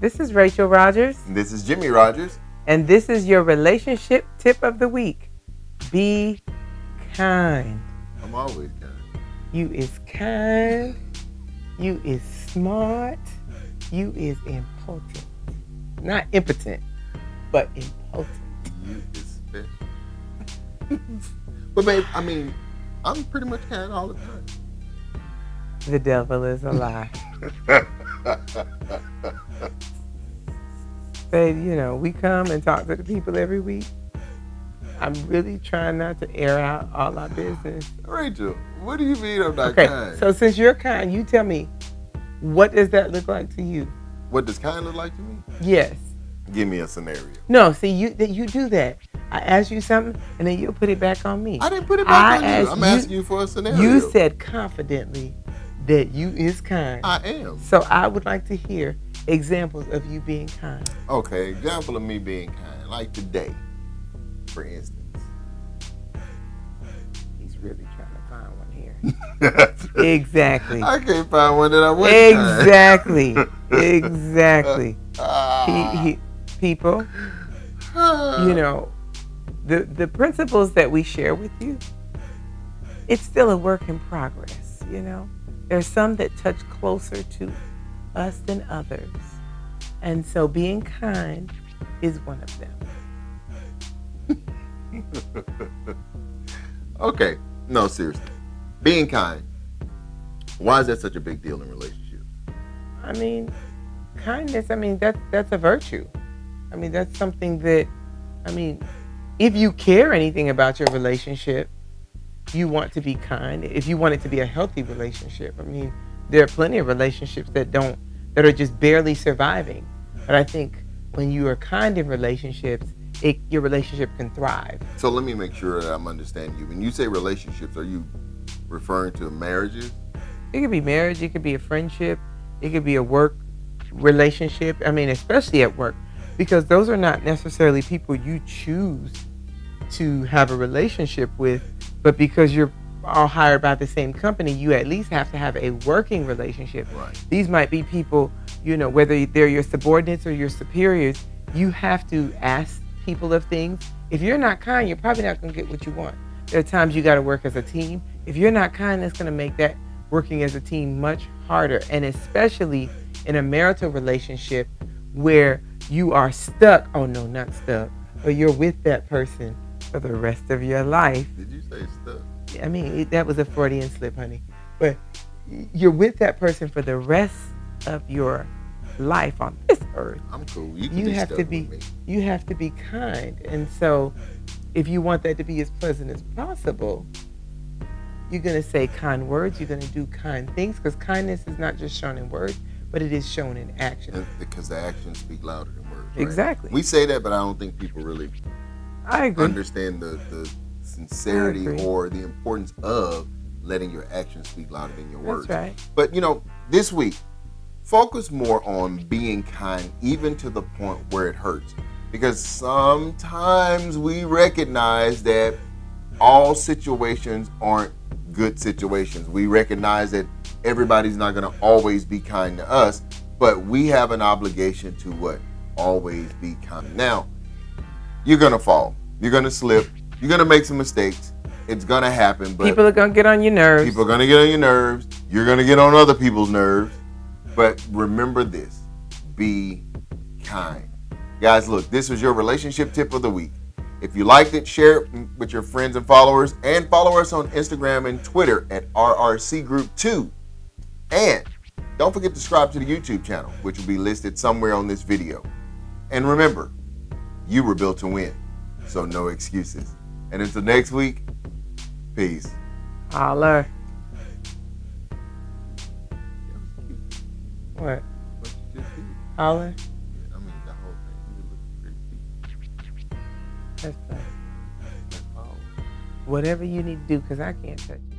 This is Rachel Rogers. And this is Jimmie Rogers. And this is your relationship tip of the week. Be kind. I'm always kind. You is kind. You is smart. You is important. Not impotent, but important. You is special. But babe, I mean, I'm pretty much kind all the time. The devil is a lie. Babe, you know, we come and talk to the people every week. I'm really trying not to air out all our business. Rachel, what do you mean I'm not kind? So since you're kind, you tell me, what does that look like to you? What does kind look like to me? Yes. Give me a scenario. No, see, you do that. I ask you something, and then you'll put it back on me. I didn't put it back on you. I'm asking you for a scenario. You said confidently that you is kind. I am. So I would like to hear examples of you being kind. Okay, example of me being kind. Like today, for instance. He's really trying to find one here. Exactly. I can't find one that I want. Exactly. People, you know, the principles that we share with you, it's still a work in progress, you know. There's some that touch closer to us than others. And so being kind is one of them. Okay. No, seriously. Being kind. Why is that such a big deal in relationships? I mean, kindness, that's a virtue. I mean, that's something that, if you care anything about your relationship, you want to be kind. If you want it to be a healthy relationship, there are plenty of relationships that are just barely surviving. But I think when you are kind in relationships, your relationship can thrive. So let me make sure that I'm understanding you. When you say relationships, are you referring to marriages? It could be marriage. It could be a friendship. It could be a work relationship. Especially at work, because those are not necessarily people you choose to have a relationship with, but because you're all hired by the same company, you at least have to have a working relationship. Right. These might be people, whether they're your subordinates or your superiors, you have to ask people of things. If you're not kind, you're probably not going to get what you want. There are times you got to work as a team. If you're not kind, that's going to make that working as a team much harder, and especially in a marital relationship where you are stuck. Oh no, not stuck, but you're with that person for the rest of your life. Did you say stuck? That was a Freudian slip, honey. But you're with that person for the rest of your life on this earth. I'm cool. You have to be. You have to be kind, and so if you want that to be as pleasant as possible, you're going to say kind words. You're going to do kind things, because kindness is not just shown in words, but it is shown in action. Because the actions speak louder than words. Right? Exactly. We say that, but I don't think people really understand the sincerity or the importance of letting your actions speak louder than your words. That's right. But, this week, focus more on being kind, even to the point where it hurts. Because sometimes we recognize that all situations aren't good situations. We recognize that everybody's not going to always be kind to us, but we have an obligation to what? Always be kind. Now, you're going to fall. You're going to slip. You're going to make some mistakes. It's going to happen. But people are going to get on your nerves. People are going to get on your nerves. You're going to get on other people's nerves. But remember this. Be kind. Guys, look, this was your relationship tip of the week. If you liked it, share it with your friends and followers, and follow us on Instagram and Twitter at RRC Group 2. And don't forget to subscribe to the YouTube channel, which will be listed somewhere on this video. And remember, you were built to win, so no excuses. And until next week, peace. Holler. What? What you just did. Holler? Yeah, the whole thing. You were looking pretty cute. That's fine. That's all. Whatever you need to do, because I can't touch you.